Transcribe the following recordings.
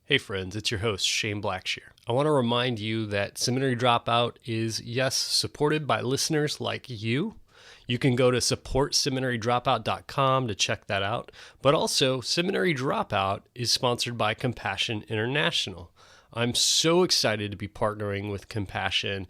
Hey friends, it's your host, Shane Blackshear. I want to remind you that Seminary Dropout is, yes, supported by listeners like you. You can go to supportseminarydropout.com to check that out. But also, Seminary Dropout is sponsored by Compassion International. I'm so excited to be partnering with Compassion.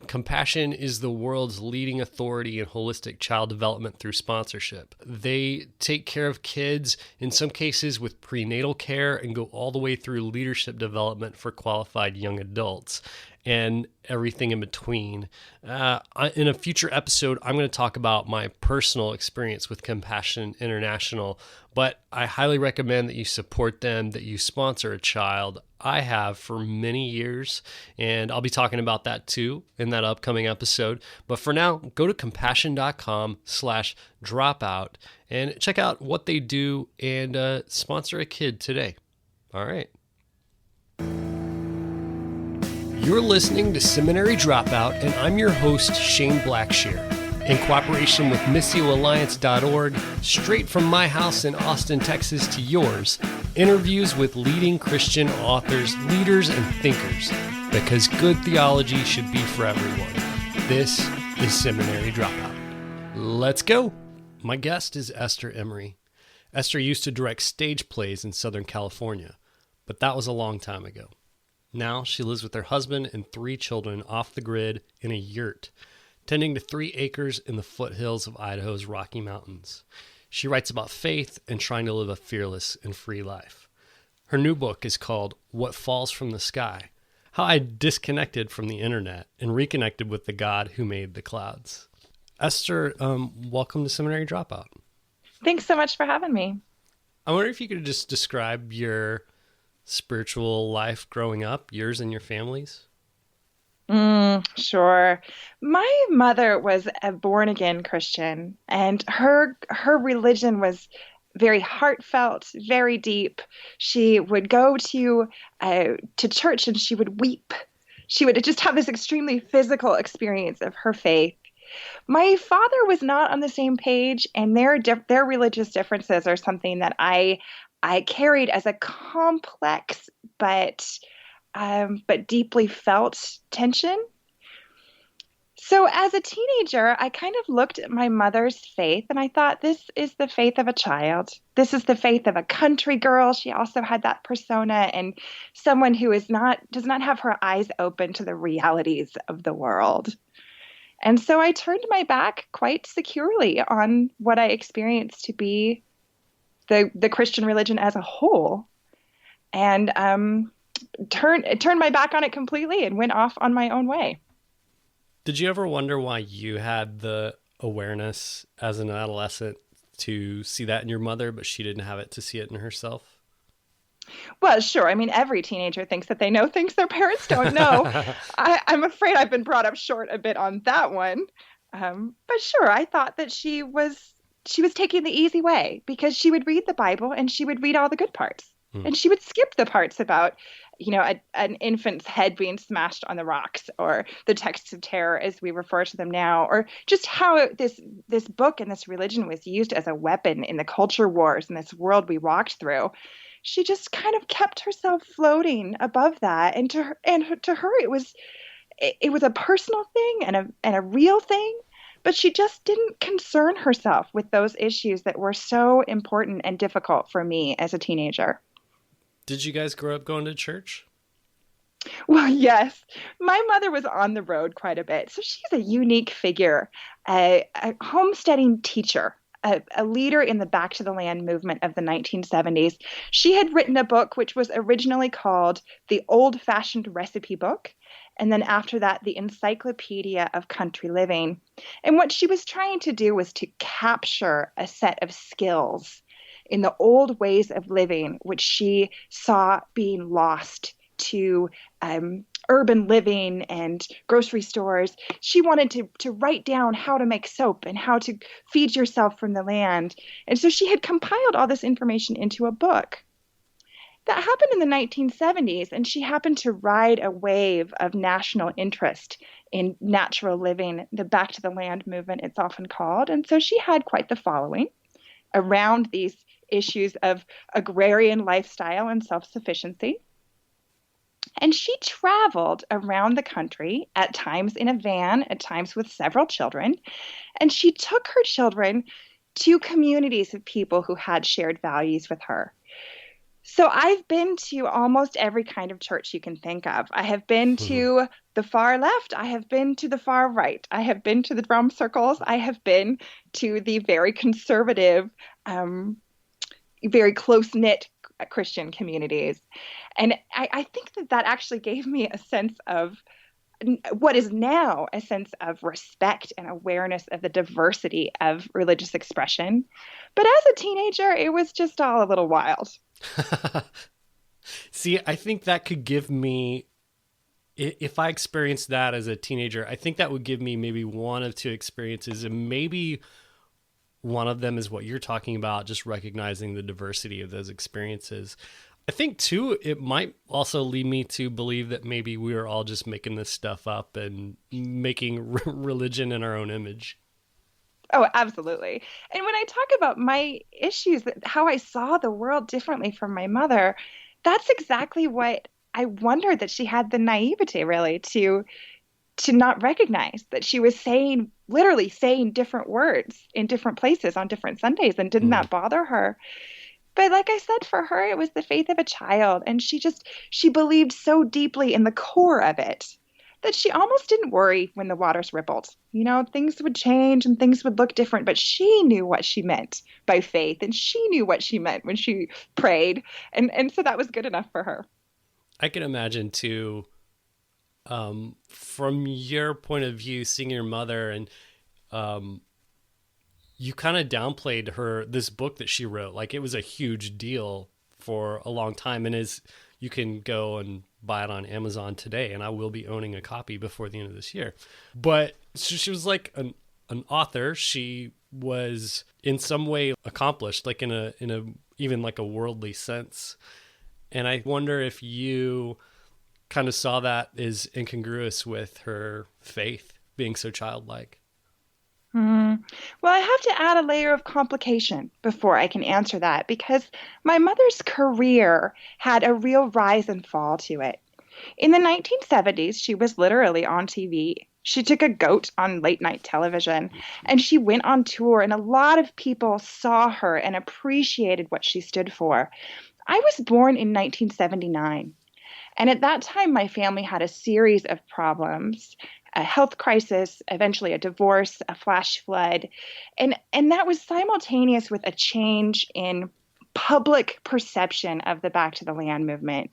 Compassion is the world's leading authority in holistic child development through sponsorship. They take care of kids, in some cases with prenatal care, and go all the way through leadership development for qualified young adults and everything in between. In a future episode, I'm going to talk about my personal experience with Compassion International, but I highly recommend that you support them, that you sponsor a child. I have for many years, and I'll be talking about that too in that upcoming episode. But for now, go to compassion.com/dropout and check out what they do and sponsor a kid today. All right. You're listening to Seminary Dropout, and I'm your host, Shane Blackshear. In cooperation with missioalliance.org, straight from my house in Austin, Texas to yours, interviews with leading Christian authors, leaders, and thinkers, because good theology should be for everyone. This is Seminary Dropout. Let's go. My guest is Esther Emery. Esther used to direct stage plays in Southern California, but that was a long time ago. Now she lives with her husband and 3 children off the grid in a yurt, tending to 3 acres in the foothills of Idaho's Rocky Mountains. She writes about faith and trying to live a fearless and free life. Her new book is called What Falls from the Sky: How I Disconnected from the Internet and Reconnected with the God Who Made the Clouds. Esther, welcome to Seminary Dropout. Thanks so much for having me. I wonder if you could just describe your spiritual life growing up, yours and your family's? Sure. My mother was a born-again Christian, and her religion was very heartfelt, very deep. She would go to church and she would weep. She would just have this extremely physical experience of her faith. My father was not on the same page, and their religious differences are something that I carried as a complex but deeply felt tension. So as a teenager, I kind of looked at my mother's faith and I thought, this is the faith of a child. This is the faith of a country girl. She also had that persona, and someone who does not have her eyes open to the realities of the world. And so I turned my back quite securely on what I experienced to be the Christian religion as a whole, and turned my back on it completely and went off on my own way. Did you ever wonder why you had the awareness as an adolescent to see that in your mother, but she didn't have it to see it in herself? Well, sure. I mean, every teenager thinks that they know things their parents don't know. I'm afraid I've been brought up short a bit on that one. But sure, I thought that she was taking the easy way, because she would read the Bible and she would read all the good parts. And she would skip the parts about, an infant's head being smashed on the rocks, or the texts of terror as we refer to them now, or just how this book and this religion was used as a weapon in the culture wars in this world we walked through. She just kind of kept herself floating above that. And to her, it was a personal thing and a real thing. But she just didn't concern herself with those issues that were so important and difficult for me as a teenager. Did you guys grow up going to church? Well, yes. My mother was on the road quite a bit. So she's a unique figure, a homesteading teacher, a leader in the Back to the Land movement of the 1970s. She had written a book which was originally called The Old-Fashioned Recipe Book, and then after that, The Encyclopedia of Country Living. And what she was trying to do was to capture a set of skills in the old ways of living, which she saw being lost to urban living and grocery stores. She wanted to write down how to make soap and how to feed yourself from the land. And so she had compiled all this information into a book. That happened in the 1970s, and she happened to ride a wave of national interest in natural living, the Back to the Land movement, it's often called. And so she had quite the following around these issues of agrarian lifestyle and self-sufficiency. And she traveled around the country, at times in a van, at times with several children. And she took her children to communities of people who had shared values with her. So I've been to almost every kind of church you can think of. I have been to the far left. I have been to the far right. I have been to the drum circles. I have been to the very conservative, very close-knit Christian communities. And I think that actually gave me a sense of what is now a sense of respect and awareness of the diversity of religious expression. But as a teenager, it was just all a little wild. See, I think that could give me, if I experienced that as a teenager, I think that would give me maybe one of two experiences. And maybe one of them is what you're talking about, just recognizing the diversity of those experiences. I think, too, it might also lead me to believe that maybe we are all just making this stuff up and making religion in our own image. Oh, absolutely. And when I talk about my issues, how I saw the world differently from my mother, that's exactly what I wondered, that she had the naivety really to not recognize that she was saying, literally saying different words in different places on different Sundays, and didn't that bother her? But like I said, for her, it was the faith of a child. And she believed so deeply in the core of it that she almost didn't worry when the waters rippled. You know, things would change and things would look different, but she knew what she meant by faith, and she knew what she meant when she prayed. And so that was good enough for her. I can imagine, too, from your point of view, seeing your mother, and you kind of downplayed this book that she wrote. Like, it was a huge deal for a long time. And you can go and buy it on Amazon today, and I will be owning a copy before the end of this year. But she was like an author. She was in some way accomplished, like in a even like a worldly sense. And I wonder if you kind of saw that as incongruous with her faith being so childlike. Well, I have to add a layer of complication before I can answer that, because my mother's career had a real rise and fall to it. In the 1970s, she was literally on TV. She took a goat on late night television, and she went on tour, and a lot of people saw her and appreciated what she stood for. I was born in 1979. And at that time, my family had a series of problems: a health crisis, eventually a divorce, a flash flood. And that was simultaneous with a change in public perception of the Back to the Land movement.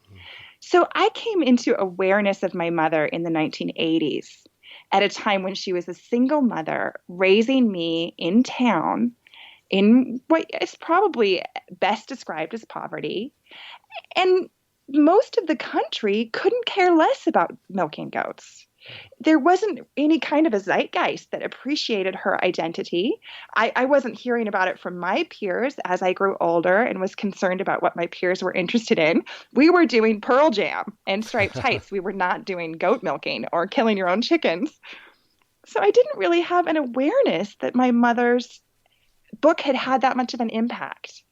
So I came into awareness of my mother in the 1980s, at a time when she was a single mother raising me in town in what is probably best described as poverty. And most of the country couldn't care less about milking goats. There wasn't any kind of a zeitgeist that appreciated her identity. I wasn't hearing about it from my peers as I grew older and was concerned about what my peers were interested in. We were doing Pearl Jam and striped tights. We were not doing goat milking or killing your own chickens. So I didn't really have an awareness that my mother's book had had that much of an impact.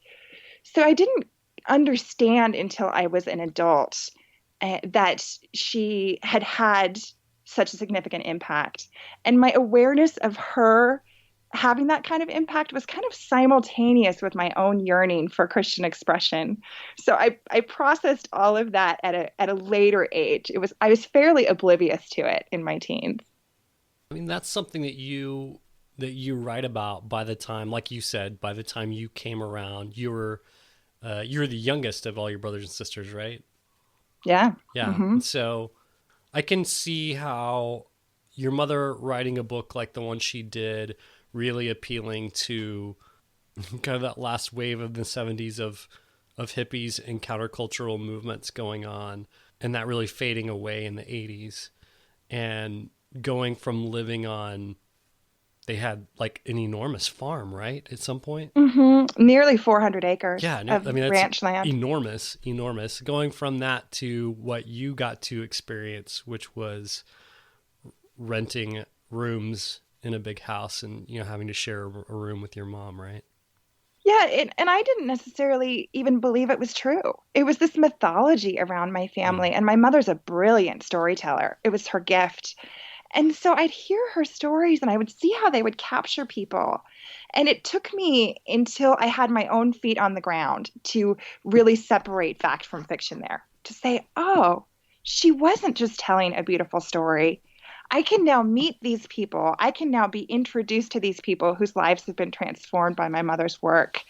So I didn't understand until I was an adult that she had had such a significant impact. And my awareness of her having that kind of impact was kind of simultaneous with my own yearning for Christian expression. So I processed all of that at a later age. I was fairly oblivious to it in my teens. I mean, that's something that you write about by the time, like you said, by the time you came around. You were the youngest of all your brothers and sisters, right? Yeah. Yeah. Mm-hmm. So I can see how your mother writing a book like the one she did, really appealing to kind of that last wave of the 70s of hippies and countercultural movements going on, and that really fading away in the 80s, and going from living on, they had like an enormous farm, right? At some point. Mm-hmm. Nearly 400 acres Yeah. of I mean, that's ranch land. enormous. Going from that to what you got to experience, which was renting rooms in a big house and, having to share a room with your mom, right? Yeah, and I didn't necessarily even believe it was true. It was this mythology around my Mm. family, and my mother's a brilliant storyteller. It was her gift. And so I'd hear her stories and I would see how they would capture people. And it took me until I had my own feet on the ground to really separate fact from fiction there, to say, oh, she wasn't just telling a beautiful story. I can now meet these people. I can now be introduced to these people whose lives have been transformed by my mother's work.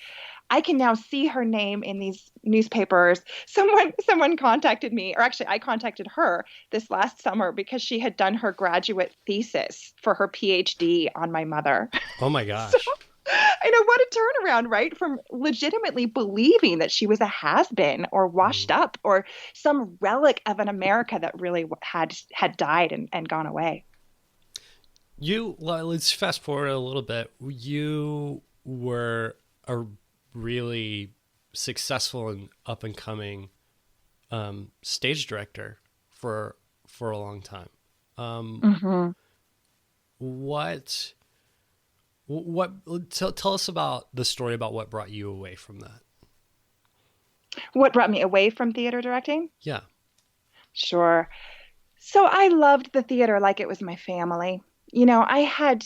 I can now see her name in these newspapers. Someone contacted me, or actually I contacted her this last summer because she had done her graduate thesis for her PhD on my mother. Oh my So gosh. I know what a turnaround, right? From legitimately believing that she was a has-been or washed Mm. up or some relic of an America that really had died and gone away. Let's fast forward a little bit. You were a really successful and up and coming stage director for a long time. Um, Hmm. what tell us about the story about what brought you away from that. What brought me away from theater directing? Yeah. Sure. So I loved the theater like it was my family. I had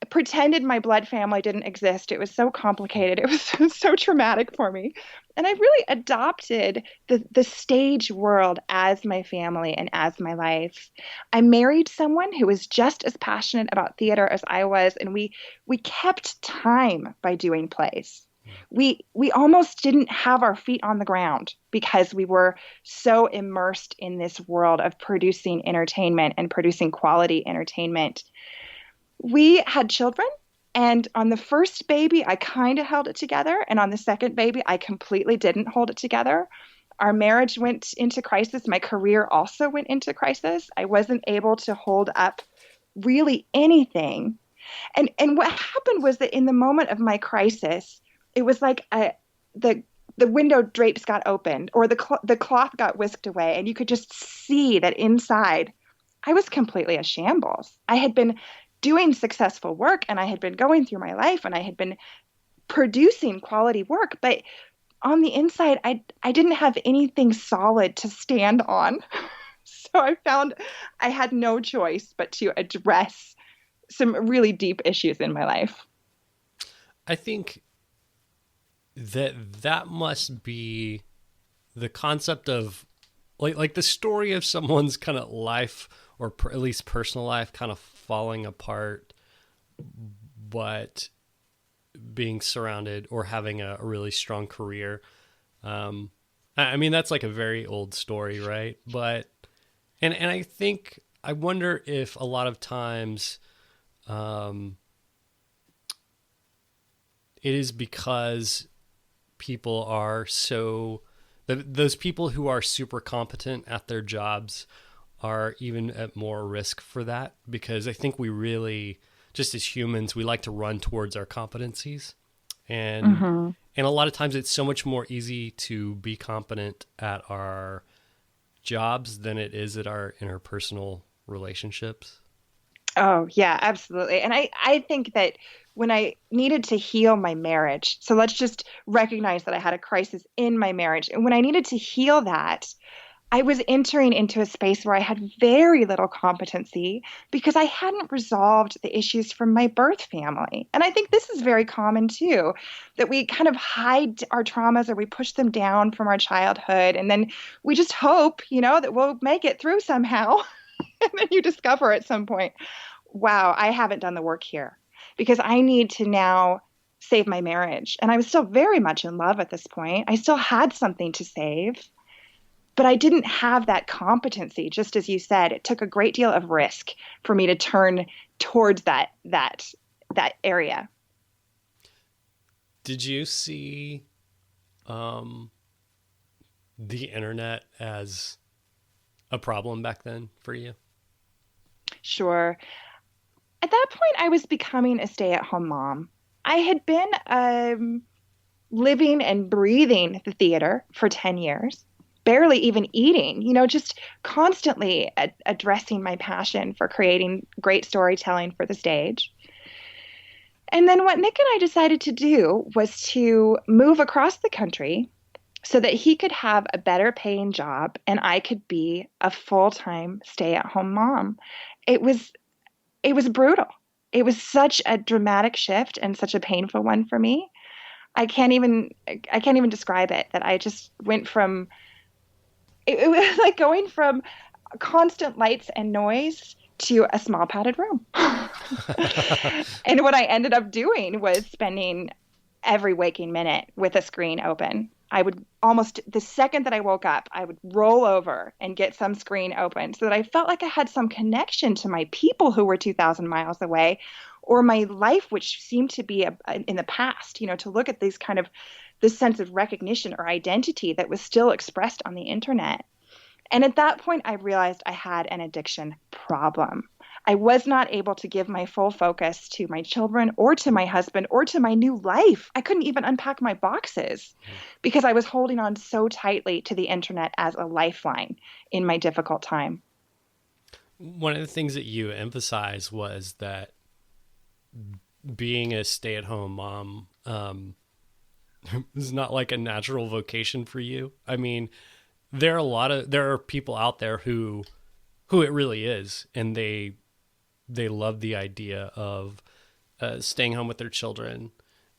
pretended my blood family didn't exist. It was so complicated. It was so traumatic for me. And I really adopted the stage world as my family and as my life. I married someone who was just as passionate about theater as I was, and we kept time by doing plays. We almost didn't have our feet on the ground because we were so immersed in this world of producing entertainment and producing quality entertainment. We had children, and on the first baby, I kind of held it together. And on the second baby, I completely didn't hold it together. Our marriage went into crisis. My career also went into crisis. I wasn't able to hold up really anything. And what happened was that in the moment of my crisis, it was like the the window drapes got opened or the cloth got whisked away, and you could just see that inside I was completely a shambles. I had been doing successful work and I had been going through my life and I had been producing quality work, but on the inside, I didn't have anything solid to stand on. So I found I had no choice but to address some really deep issues in my life. I think that must be the concept of like the story of someone's kind of life or at least personal life kind of falling apart, but being surrounded or having a really strong career. I mean, that's like a very old story, right? But, and I think, I wonder if a lot of times, um, it is because people are so, those people who are super competent at their jobs are even at more risk for that, because I think we really, just as humans, we like to run towards our competencies. And Hmm. and a lot of times it's so much more easy to be competent at our jobs than it is at our interpersonal relationships. Oh, yeah, absolutely. And I think that when I needed to heal my marriage, so let's just recognize that I had a crisis in my marriage. And when I needed to heal that, I was entering into a space where I had very little competency because I hadn't resolved the issues from my birth family. And I think this is very common too, that we kind of hide our traumas or we push them down from our childhood. And then we just hope, that we'll make it through somehow. And then you discover at some point, wow, I haven't done the work here because I need to now save my marriage. And I was still very much in love at this point. I still had something to save, but I didn't have that competency. Just as you said, it took a great deal of risk for me to turn towards that area. Did you see um, the internet as a problem back then for you? Sure. At that point, I was becoming a stay-at-home mom. I had been living and breathing the theater for 10 years, barely even eating, just constantly addressing my passion for creating great storytelling for the stage. And then what Nick and I decided to do was to move across the country so that he could have a better paying job and I could be a full-time stay-at-home mom. It was it was brutal. It was such a dramatic shift and such a painful one for me. I can't even describe it. That I just went from it was like going from constant lights and noise to a small padded room. And what I ended up doing was spending every waking minute with a screen open. I would almost, the second that I woke up, I would roll over and get some screen open so that I felt like I had some connection to my people who were 2,000 miles away, or my life, which seemed to be in the past, to look at these kind of this sense of recognition or identity that was still expressed on the internet. And at that point, I realized I had an addiction problem. I was not able to give my full focus to my children or to my husband or to my new life. I couldn't even unpack my boxes because I was holding on so tightly to the internet as a lifeline in my difficult time. One of the things that you emphasized was that being a stay-at-home mom is not like a natural vocation for you. I mean, there are people out there who it really is, and they love the idea of staying home with their children,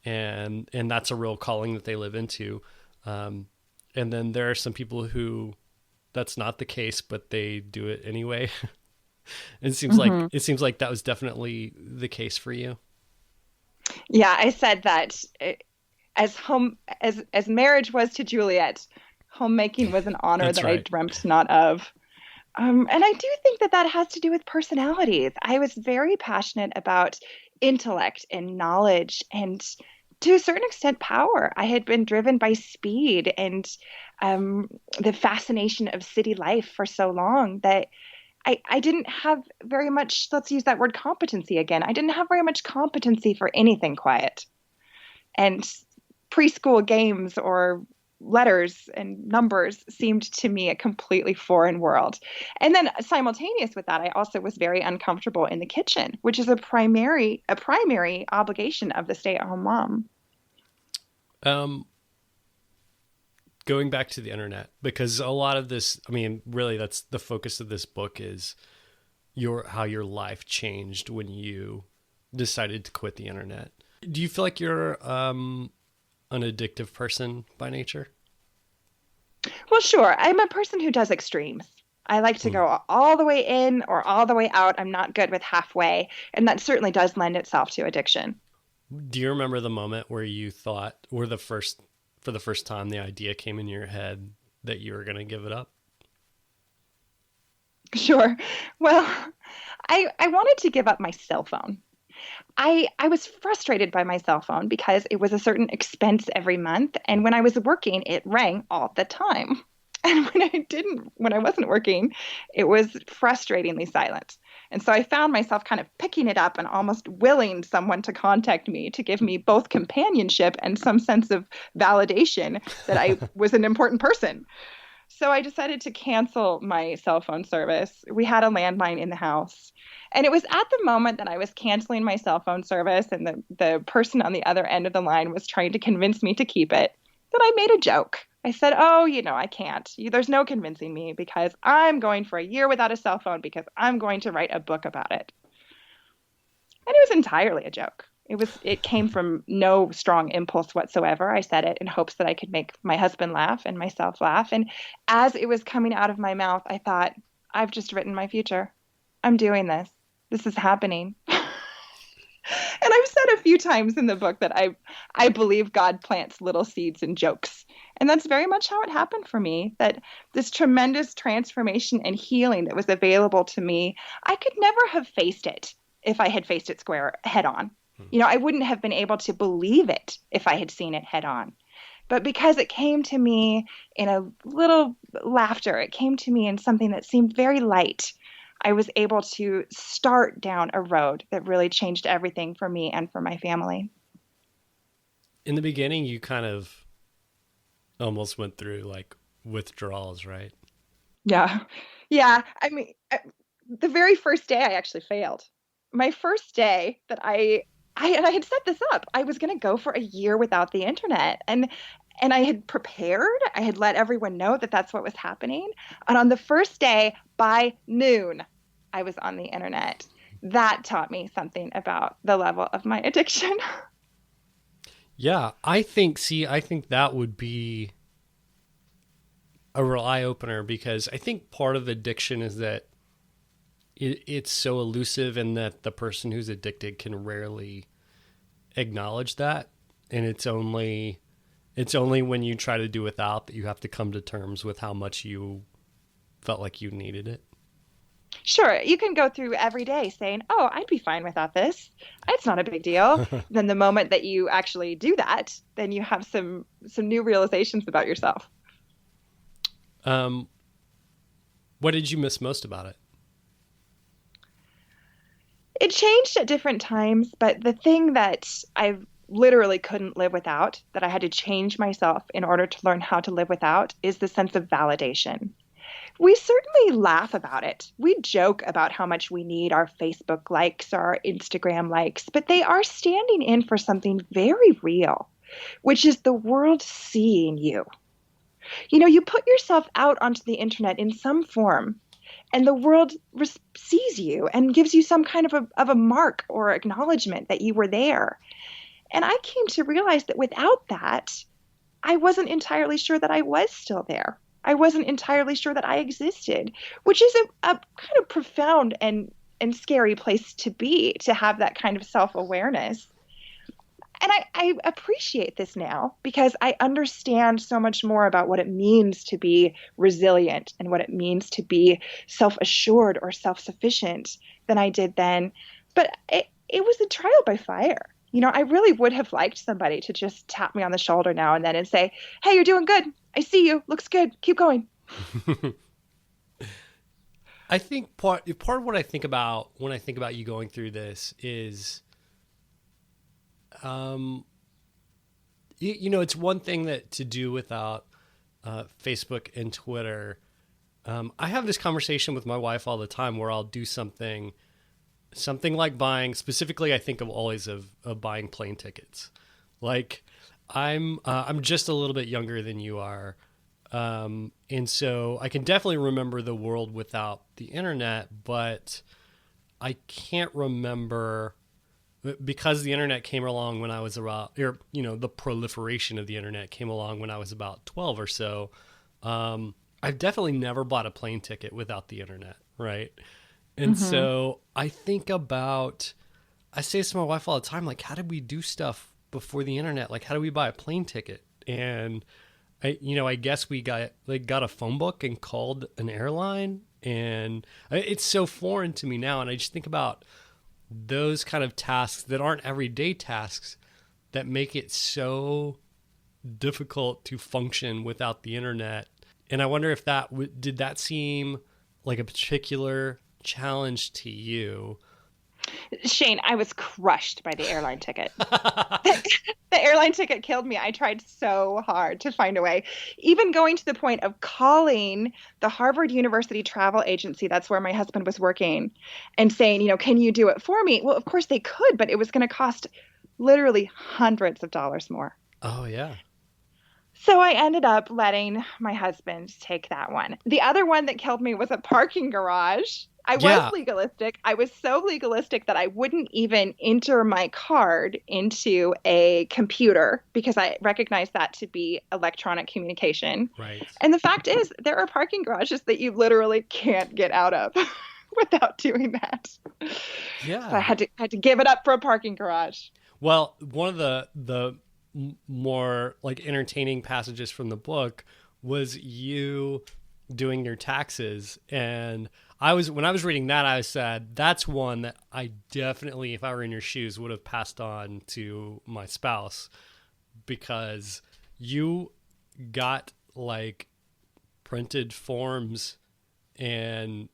and that's a real calling that they live into. And then there are some people who that's not the case, but they do it anyway. It seems like that was definitely the case for you. Yeah, I said that as marriage was to Juliet, homemaking was an honor that right. I dreamt not of. And I do think that has to do with personalities. I was very passionate about intellect and knowledge and, to a certain extent, power. I had been driven by speed and the fascination of city life for so long that I didn't have very much, let's use that word competency again. I didn't have very much competency for anything quiet. And preschool games or letters and numbers seemed to me a completely foreign world. And then simultaneous with that, I also was very uncomfortable in the kitchen, which is a primary obligation of the stay-at-home mom. Going back to the internet, because a lot of this, I mean, really that's the focus of this book, is how your life changed when you decided to quit the internet. Do you feel like you're an addictive person by nature? Well, sure. I'm a person who does extremes. I like to go all the way in or all the way out. I'm not good with halfway. And that certainly does lend itself to addiction. Do you remember the moment where you thought, for the first time, the idea came in your head that you were going to give it up? Sure. Well, I wanted to give up my cell phone. I was frustrated by my cell phone because it was a certain expense every month. And when I was working, it rang all the time. And when I wasn't working, it was frustratingly silent. And so I found myself kind of picking it up and almost willing someone to contact me to give me both companionship and some sense of validation that I was an important person. So I decided to cancel my cell phone service. We had a landline in the house. And it was at the moment that I was canceling my cell phone service and the person on the other end of the line was trying to convince me to keep it, that I made a joke. I said, I can't. There's no convincing me because I'm going for a year without a cell phone because I'm going to write a book about it. And it was entirely a joke. It came from no strong impulse whatsoever. I said it in hopes that I could make my husband laugh and myself laugh. And as it was coming out of my mouth, I thought, I've just written my future. I'm doing this. This is happening. And I've said a few times in the book that I believe God plants little seeds in jokes. And that's very much how it happened for me, that this tremendous transformation and healing that was available to me, I could never have faced it if I had faced it square head on. I wouldn't have been able to believe it if I had seen it head on. But because it came to me in a little laughter, it came to me in something that seemed very light, I was able to start down a road that really changed everything for me and for my family. In the beginning, you kind of almost went through like withdrawals, right? Yeah. Yeah. I mean, the very first day I actually failed. My first day that I I had set this up. I was going to go for a year without the internet. And I had prepared. I had let everyone know that that's what was happening. And on the first day, by noon, I was on the internet. That taught me something about the level of my addiction. Yeah, I think that would be a real eye opener, because I think part of addiction is that it's so elusive, and that the person who's addicted can rarely acknowledge that. And it's only when you try to do without that you have to come to terms with how much you felt like you needed it. Sure, you can go through every day saying, "Oh, I'd be fine without this. It's not a big deal." Then the moment that you actually do that, then you have some new realizations about yourself. Um, what did you miss most about it? It changed at different times, but the thing that I literally couldn't live without, that I had to change myself in order to learn how to live without, is the sense of validation. We certainly laugh about it. We joke about how much we need our Facebook likes, our Instagram likes, but they are standing in for something very real, which is the world seeing you. You put yourself out onto the internet in some form, and the world sees you and gives you some kind of a mark or acknowledgement that you were there. And I came to realize that without that, I wasn't entirely sure that I was still there. I wasn't entirely sure that I existed, which is a kind of profound and scary place to be, to have that kind of self-awareness. And I appreciate this now because I understand so much more about what it means to be resilient and what it means to be self-assured or self-sufficient than I did then. But it was a trial by fire. I really would have liked somebody to just tap me on the shoulder now and then and say, "Hey, you're doing good. I see you. Looks good. Keep going." I think part of what I think about when I think about you going through this is, it's one thing that to do without Facebook and Twitter. I have this conversation with my wife all the time where I'll do something like buying, specifically I think of always of buying plane tickets. Like I'm just a little bit younger than you are. And so I can definitely remember the world without the internet, but I can't remember, because the internet came along when I was about, the proliferation of the internet came along when I was about 12 or so. I've definitely never bought a plane ticket without the internet. Right. And so I say this to my wife all the time, like, how did we do stuff before the internet? Like, how do we buy a plane ticket? And I guess we got a phone book and called an airline, and it's so foreign to me now. And I just think about those kind of tasks that aren't everyday tasks that make it so difficult to function without the internet. And I wonder if did that seem like a particular challenge to you? Shane, I was crushed by the airline ticket. The airline ticket killed me. I tried so hard to find a way, even going to the point of calling the Harvard University travel agency. That's where my husband was working, and saying, "Can you do it for me?" Well, of course they could, but it was going to cost literally hundreds of dollars more. Oh, yeah. So I ended up letting my husband take that one. The other one that killed me was a parking garage. I was legalistic. I was so legalistic that I wouldn't even enter my card into a computer because I recognized that to be electronic communication. Right. And the fact is, there are parking garages that you literally can't get out of without doing that. Yeah. So I had to give it up for a parking garage. Well, one of the more like entertaining passages from the book was you doing your taxes, and when I was reading that, I said that's one that I definitely, if I were in your shoes, would have passed on to my spouse, because you got like printed forms and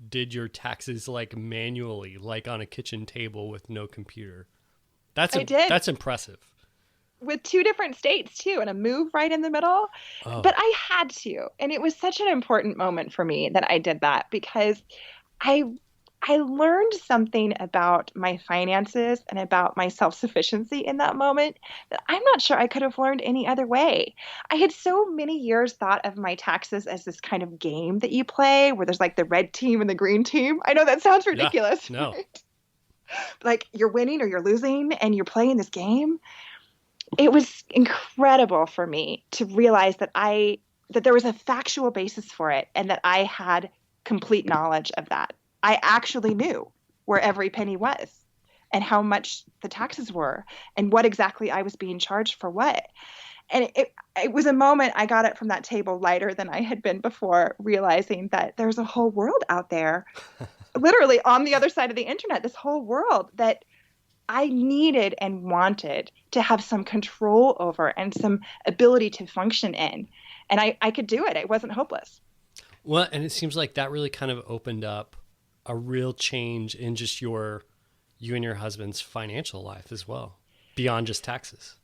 did your taxes like manually, like on a kitchen table with no computer. I did. That's impressive. With 2 different states too, and a move right in the middle. Oh. But I had to, and it was such an important moment for me that I did that, because I I learned something about my finances and about my self-sufficiency in that moment that I'm not sure I could have learned any other way. I had so many years thought of my taxes as this kind of game that you play where there's like the red team and the green team. I know that sounds Yeah, ridiculous, no. right? Like you're winning or you're losing and you're playing this game. It was incredible for me to realize that there was a factual basis for it and that I had complete knowledge of that. I actually knew where every penny was and how much the taxes were and what exactly I was being charged for what. And it was a moment I got it from that table lighter than I had been before, realizing that there's a whole world out there, literally on the other side of the internet, this whole world that I needed and wanted to have some control over and some ability to function in. And I could do it. It wasn't hopeless. Well, and it seems like that really kind of opened up a real change in just you and your husband's financial life as well, beyond just taxes.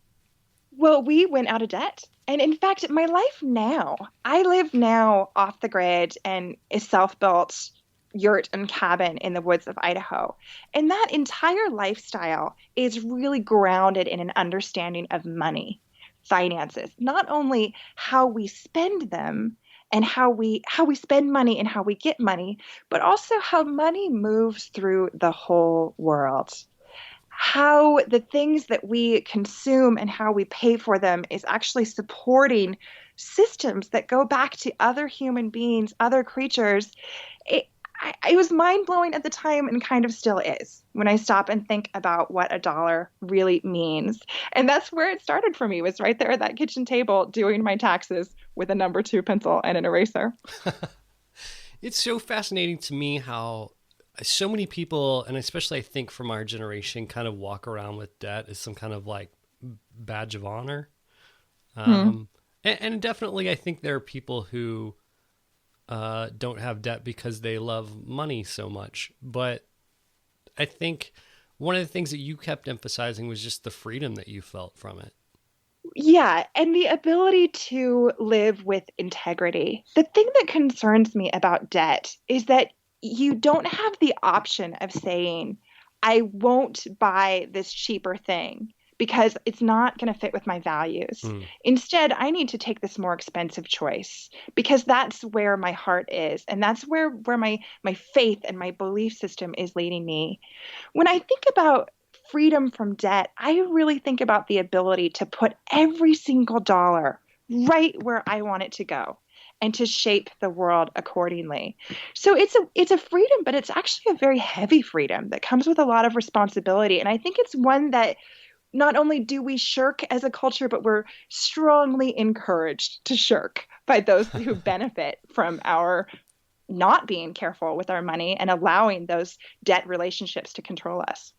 Well, we went out of debt. And in fact, my life now, I live now off the grid and a self-built yurt and cabin in the woods of Idaho. And that entire lifestyle is really grounded in an understanding of money, finances, not only how we spend them and how we spend money and how we get money, but also how money moves through the whole world, how the things that we consume and how we pay for them is actually supporting systems that go back to other human beings, other creatures. It was mind blowing at the time and kind of still is when I stop and think about what a dollar really means. And that's where it started for me, was right there at that kitchen table doing my taxes with a number 2 pencil and an eraser. It's so fascinating to me how so many people, and especially I think from our generation, kind of walk around with debt as some kind of like badge of honor. Hmm. And definitely, I think there are people who don't have debt because they love money so much. But I think one of the things that you kept emphasizing was just the freedom that you felt from it. Yeah, and the ability to live with integrity. The thing that concerns me about debt is that you don't have the option of saying, I won't buy this cheaper thing because it's not going to fit with my values. Mm. Instead, I need to take this more expensive choice because that's where my heart is and that's where my faith and my belief system is leading me. When I think about freedom from debt, I really think about the ability to put every single dollar right where I want it to go and to shape the world accordingly. So it's a freedom, but it's actually a very heavy freedom that comes with a lot of responsibility. And I think it's one that not only do we shirk as a culture, but we're strongly encouraged to shirk by those who benefit from our not being careful with our money and allowing those debt relationships to control us.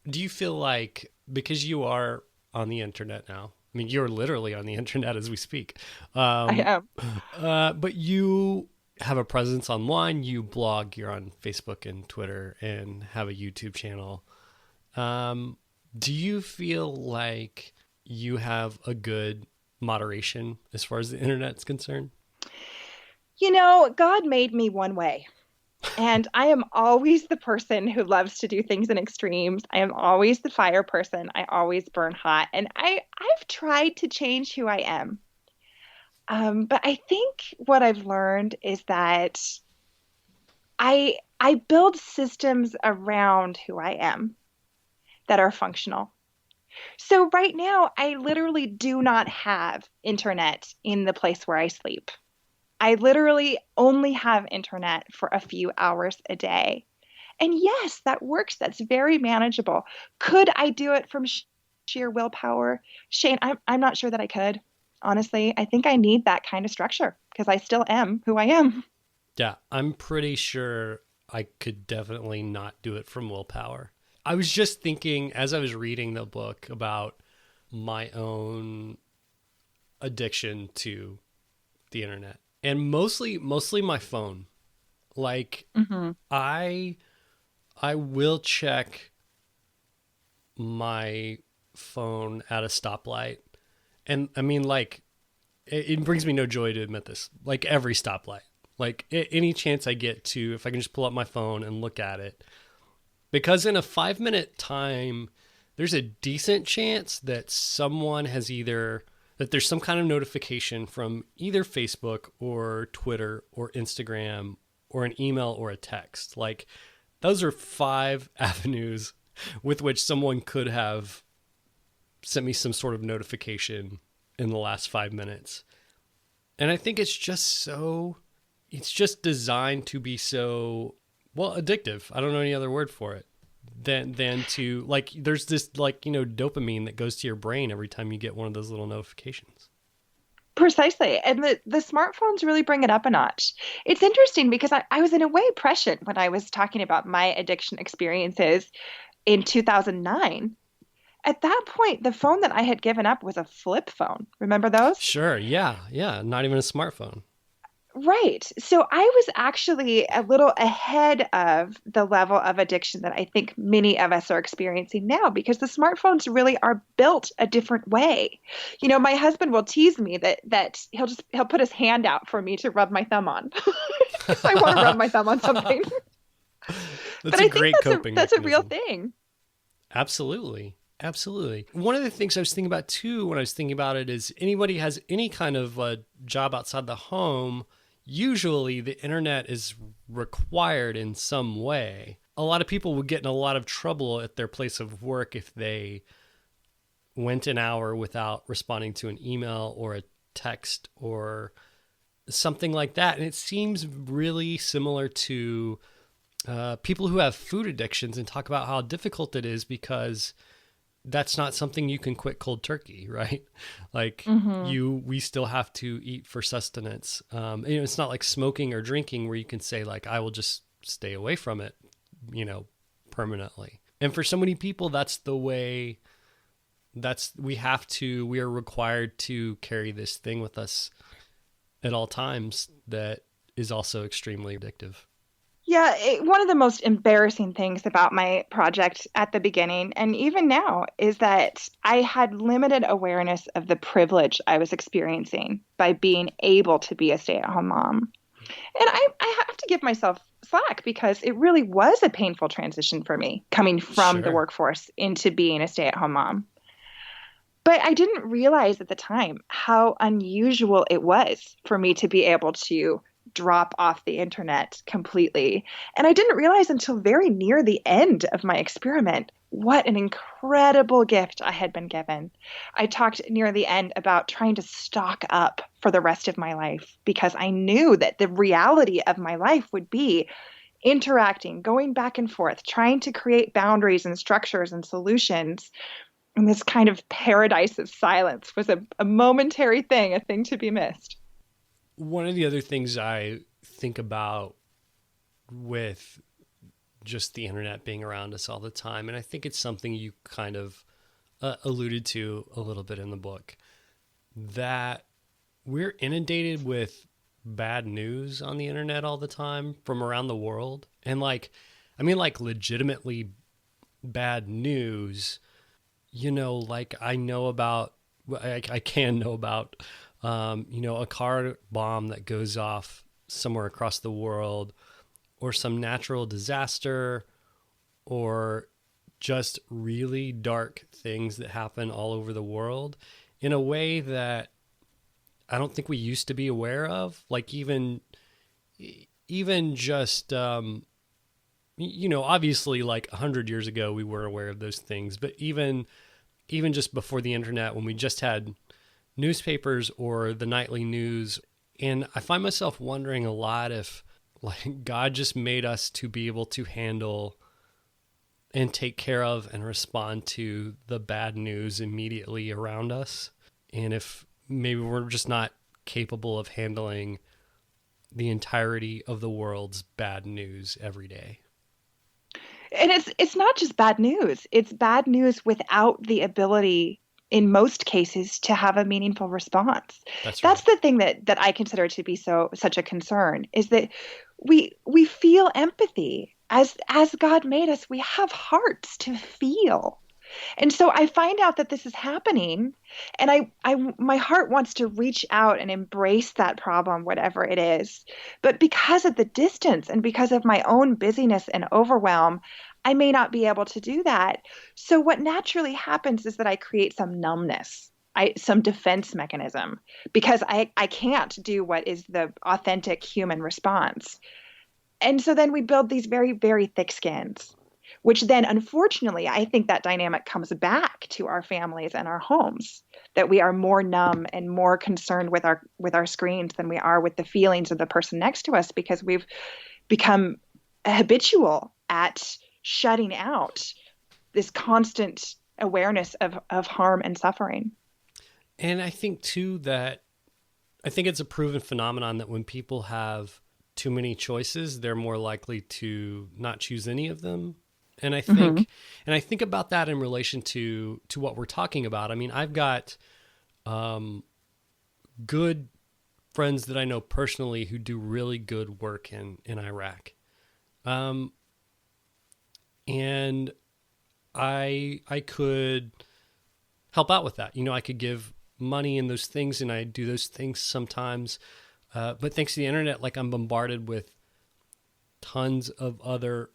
Do you feel like, because you are on the internet now, I mean, you're literally on the internet as we speak, I am. but you have a presence online, you blog, you're on Facebook and Twitter and have a YouTube channel. Do you feel like you have a good moderation as far as the internet's concerned? You know, God made me one way. And I am always the person who loves to do things in extremes. I am always the fire person. I always burn hot. And I've tried to change who I am. But I think what I've learned is that I build systems around who I am that are functional. So right now, I literally do not have internet in the place where I sleep. I literally only have internet for a few hours a day. And yes, that works. That's very manageable. Could I do it from sheer willpower? Shane, I'm not sure that I could. Honestly, I think I need that kind of structure because I still am who I am. Yeah, I'm pretty sure I could definitely not do it from willpower. I was just thinking as I was reading the book about my own addiction to the internet and mostly my phone. Like Hmm. I will check my phone at a stoplight. And I mean, like, it brings me no joy to admit this. Like every stoplight. Like any chance I get to, if I can just pull up my phone and look at it. Because in a 5-minute time, there's a decent chance that that there's some kind of notification from either Facebook or Twitter or Instagram or an email or a text. Like, those are 5 avenues with which someone could have sent me some sort of notification in the last 5 minutes. And I think it's just designed to be so, well, addictive. I don't know any other word for it than to, like, there's this, like, dopamine that goes to your brain every time you get one of those little notifications. Precisely. And the smartphones really bring it up a notch. It's interesting because I was in a way prescient when I was talking about my addiction experiences in 2009. At that point, the phone that I had given up was a flip phone. Remember those? Sure. Yeah. Yeah. Not even a smartphone. Right. So I was actually a little ahead of the level of addiction that I think many of us are experiencing now because the smartphones really are built a different way. My husband will tease me that he'll put his hand out for me to rub my thumb on if I want to rub my thumb on something. That's a great coping that's a real mechanism. thing. Absolutely. Absolutely. One of the things I was thinking about too when I was thinking about it is anybody has any kind of job outside the home, usually the internet is required in some way. A lot of people would get in a lot of trouble at their place of work if they went an hour without responding to an email or a text or something like that. And it seems really similar to people who have food addictions and talk about how difficult it is because that's not something you can quit cold turkey, right? Like we still have to eat for sustenance. It's not like smoking or drinking where you can say like, I will just stay away from it, permanently. And for so many people, that's the way we are required to carry this thing with us at all times that is also extremely addictive. Yeah, one of the most embarrassing things about my project at the beginning, and even now, is that I had limited awareness of the privilege I was experiencing by being able to be a stay-at-home mom. And I have to give myself slack because it really was a painful transition for me coming from the workforce into being a stay-at-home mom. But I didn't realize at the time how unusual it was for me to be able to drop off the internet completely. And I didn't realize until very near the end of my experiment what an incredible gift I had been given. I talked near the end about trying to stock up for the rest of my life because I knew that the reality of my life would be interacting, going back and forth, trying to create boundaries and structures and solutions. And this kind of paradise of silence was a momentary thing, a thing to be missed. One of the other things I think about with just the internet being around us all the time, and I think it's something you kind of alluded to a little bit in the book, that we're inundated with bad news on the internet all the time from around the world. And like legitimately bad news, like I can know about a car bomb that goes off somewhere across the world, or some natural disaster, or just really dark things that happen all over the world in a way that I don't think we used to be aware of. Like even just, obviously like 100 years ago, we were aware of those things, but even just before the internet, when we just had newspapers or the nightly news. And I find myself wondering a lot if like God just made us to be able to handle and take care of and respond to the bad news immediately around us. And if maybe we're just not capable of handling the entirety of the world's bad news every day. And it's not just bad news. It's bad news without the ability in most cases to have a meaningful response. That's the thing that I consider to be such a concern, is that we feel empathy. As God made us, we have hearts to feel. And so I find out that this is happening, and my heart wants to reach out and embrace that problem, whatever it is. But because of the distance and because of my own busyness and overwhelm, I may not be able to do that. So what naturally happens is that I create some numbness. Some defense mechanism because I can't do what is the authentic human response. And so then we build these very, very thick skins, which then, unfortunately, I think that dynamic comes back to our families and our homes, that we are more numb and more concerned with our screens than we are with the feelings of the person next to us because we've become habitual at shutting out this constant awareness of harm and suffering. And I think too that I think it's a proven phenomenon that when people have too many choices, they're more likely to not choose any of them. And I think, and I think about that in relation to what we're talking about. I mean, I've got good friends that I know personally who do really good work in Iraq, and I could help out with that. You know, I could give money and those things, and I do those things sometimes. But thanks to the internet, like I'm bombarded with tons of other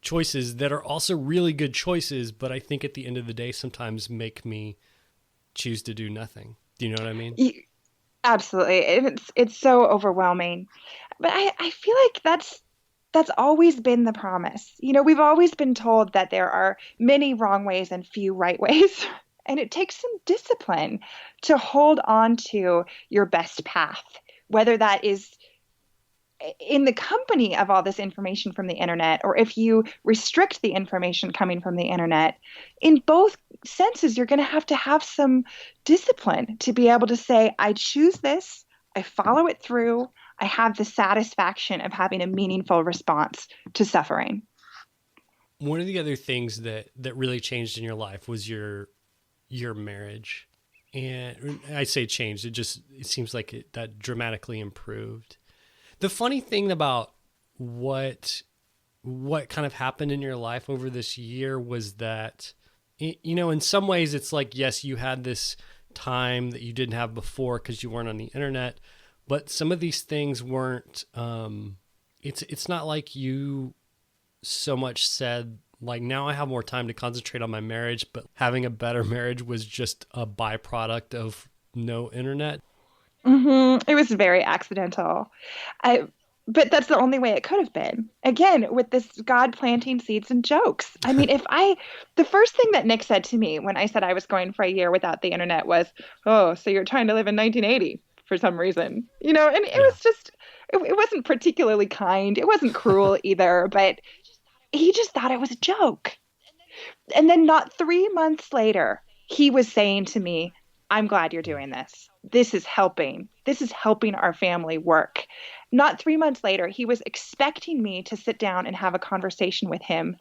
choices that are also really good choices, but I think at the end of the day, sometimes make me choose to do nothing. Do you know what I mean? Absolutely. It's so overwhelming. But I feel like that's always been the promise. You know, we've always been told that there are many wrong ways and few right ways. And it takes some discipline to hold on to your best path, whether that is in the company of all this information from the internet, or if you restrict the information coming from the internet. In both senses, you're going to have some discipline to be able to say, I choose this, I follow it through, I have the satisfaction of having a meaningful response to suffering. One of the other things that really changed in your life was your marriage. And I say changed, it seems like that dramatically improved. The funny thing about what kind of happened in your life over this year was that, you know, in some ways it's like, yes, you had this time that you didn't have before because you weren't on the internet, but some of these things weren't, it's not like you so much said, like, now I have more time to concentrate on my marriage, but having a better marriage was just a byproduct of no internet. It was very accidental. But that's the only way it could have been. Again, with this God planting seeds and jokes. I mean, the first thing that Nick said to me when I said I was going for a year without the internet was, "Oh, so you're trying to live in 1980 for some reason." You know, and it Yeah. was just, it wasn't particularly kind. It wasn't cruel either, but he just thought it was a joke. And then not 3 months later, he was saying to me, I'm glad you're doing this. This is helping. This is helping our family work. Not 3 months later, he was expecting me to sit down and have a conversation with him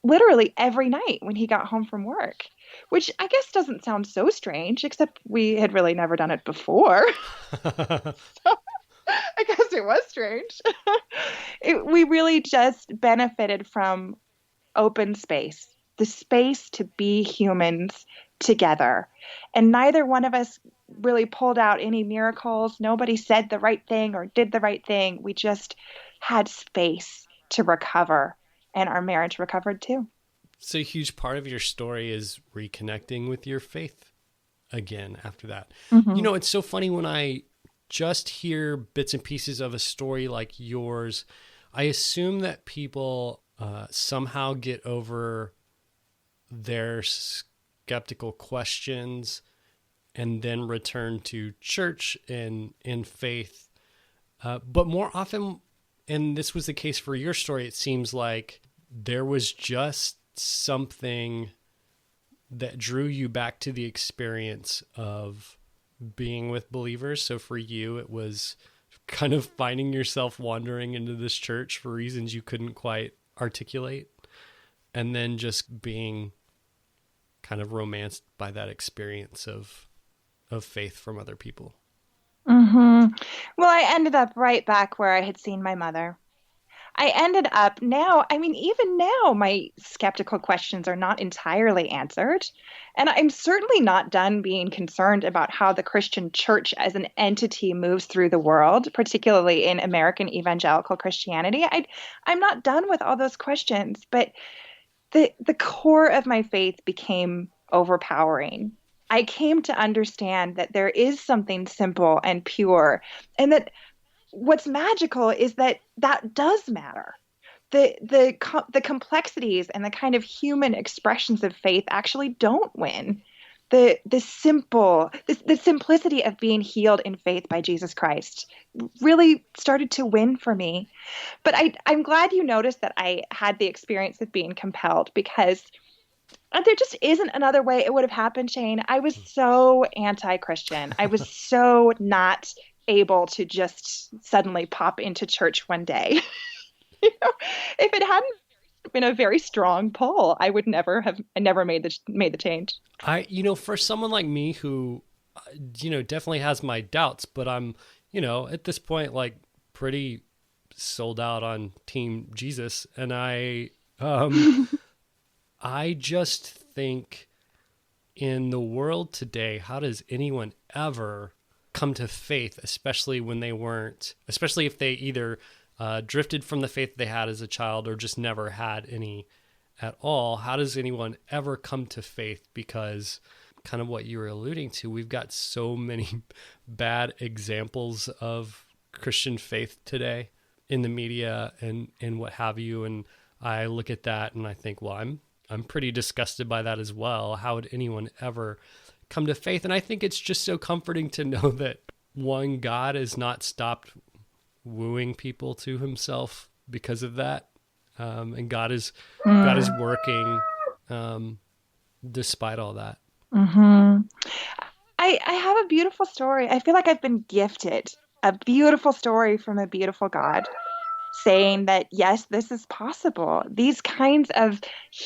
literally every night when he got home from work, which I guess doesn't sound so strange, except we had really never done it before. So I guess it was strange. We really just benefited from open space, the space to be humans together. And neither one of us really pulled out any miracles. Nobody said the right thing or did the right thing. We just had space to recover, and our marriage recovered too. So a huge part of your story is reconnecting with your faith again after that. You know, it's so funny when I just hear bits and pieces of a story like yours, I assume that people somehow get over their skeptical questions and then return to church and in faith. But more often, and this was the case for your story, it seems like there was just something that drew you back to the experience of being with believers. So for you, it was kind of finding yourself wandering into this church for reasons you couldn't quite articulate, and then just being kind of romanced by that experience of faith from other people. Well, I ended up right back where I had seen my mother. I ended up now, I mean, even now, my skeptical questions are not entirely answered. And I'm certainly not done being concerned about how the Christian church as an entity moves through the world, particularly in American evangelical Christianity. I'm not done with all those questions, but the core of my faith became overpowering. I came to understand that there is something simple and pure, and that what's magical is that that does matter. The complexities and the kind of human expressions of faith actually don't win. The simplicity of being healed in faith by Jesus Christ really started to win for me. But I'm glad you noticed that I had the experience of being compelled, because there just isn't another way it would have happened, Shane. I was so anti-Christian. I was so not able to just suddenly pop into church one day. If it hadn't been a very strong pull, I never made the change. For someone like me who, definitely has my doubts, but I'm, at this point, like pretty sold out on Team Jesus. And I just think in the world today, how does anyone ever come to faith, especially if they either drifted from the faith they had as a child or just never had any at all? How does anyone ever come to faith? Because kind of what you were alluding to, we've got so many bad examples of Christian faith today in the media and what have you. And I look at that and I think, well, I'm pretty disgusted by that as well. How would anyone ever come to faith? And I think it's just so comforting to know that one, God has not stopped wooing people to himself because of that. And God is working despite all that. Mm-hmm. I have a beautiful story. I feel like I've been gifted a beautiful story from a beautiful God, saying that, yes, this is possible. These kinds of,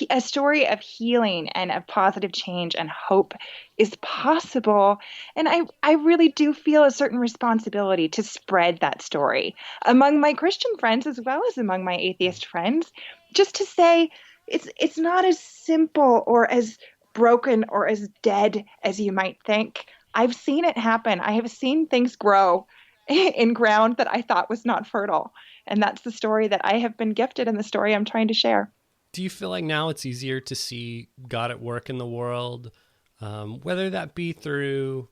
a story of healing and of positive change and hope is possible. And I really do feel a certain responsibility to spread that story among my Christian friends as well as among my atheist friends, just to say it's not as simple or as broken or as dead as you might think. I've seen it happen. I have seen things grow in ground that I thought was not fertile. And that's the story that I have been gifted and the story I'm trying to share. Do you feel like now it's easier to see God at work in the world, whether that be through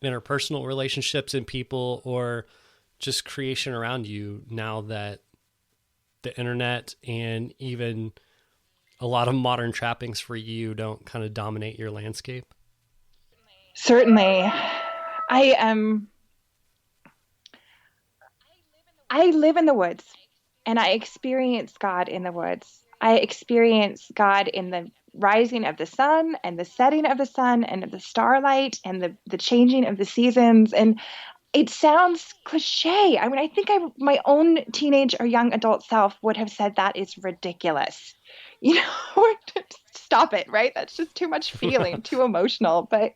interpersonal relationships and people or just creation around you, now that the internet and even a lot of modern trappings for you don't kind of dominate your landscape? Certainly. I live in the woods and I experience God in the woods. I experience God in the rising of the sun and the setting of the sun and the starlight and the changing of the seasons. And it sounds cliche. I mean, I think my own teenage or young adult self would have said that is ridiculous. You know, stop it, right? That's just too much feeling, too emotional. But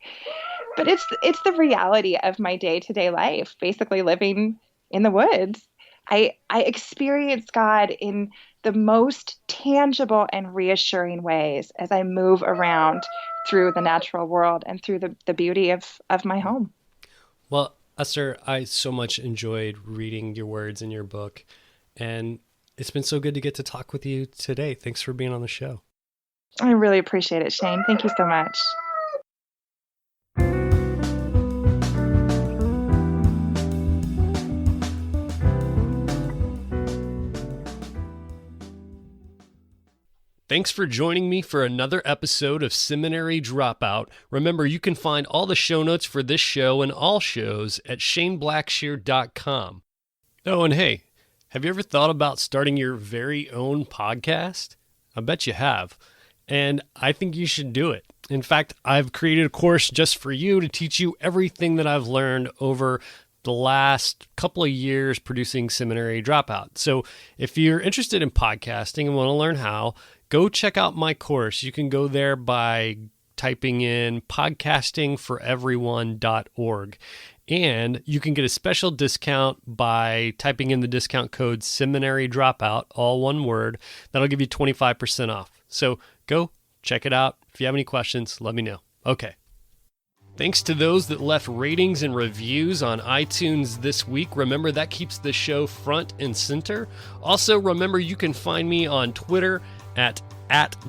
it's the reality of my day-to-day life, basically living in the woods. I experience God in the most tangible and reassuring ways as I move around through the natural world and through the beauty of my home. Well, Esther, I so much enjoyed reading your words in your book, and it's been so good to get to talk with you today. Thanks for being on the show. I really appreciate it, Shane. Thank you so much. Thanks for joining me for another episode of Seminary Dropout. Remember, you can find all the show notes for this show and all shows at shaneblackshear.com. Oh, and hey, have you ever thought about starting your very own podcast? I bet you have. And I think you should do it. In fact, I've created a course just for you to teach you everything that I've learned over the last couple of years producing Seminary Dropout. So if you're interested in podcasting and want to learn how, go check out my course. You can go there by typing in podcastingforeveryone.org. And you can get a special discount by typing in the discount code Seminary Dropout, all one word. That'll give you 25% off. So go check it out. If you have any questions, let me know. Okay. Thanks to those that left ratings and reviews on iTunes this week. Remember, that keeps the show front and center. Also, remember, you can find me on Twitter at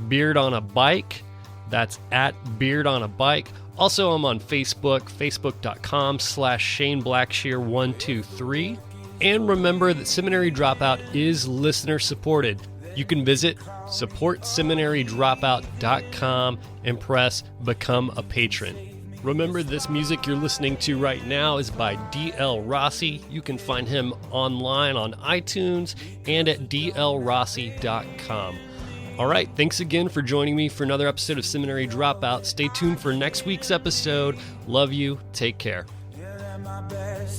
beardonabike. That's at beardonabike. Also, I'm on Facebook, facebook.com/ShaneBlackshear123. And remember that Seminary Dropout is listener supported. You can visit supportseminarydropout.com and press Become a Patron. Remember, this music you're listening to right now is by D.L. Rossi. You can find him online on iTunes and at dlrossi.com. All right, thanks again for joining me for another episode of Seminary Dropout. Stay tuned for next week's episode. Love you. Take care.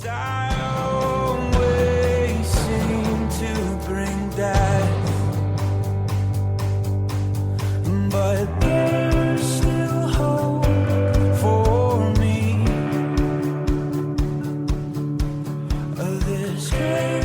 I always seem to bring that, but there's still hope for me. This great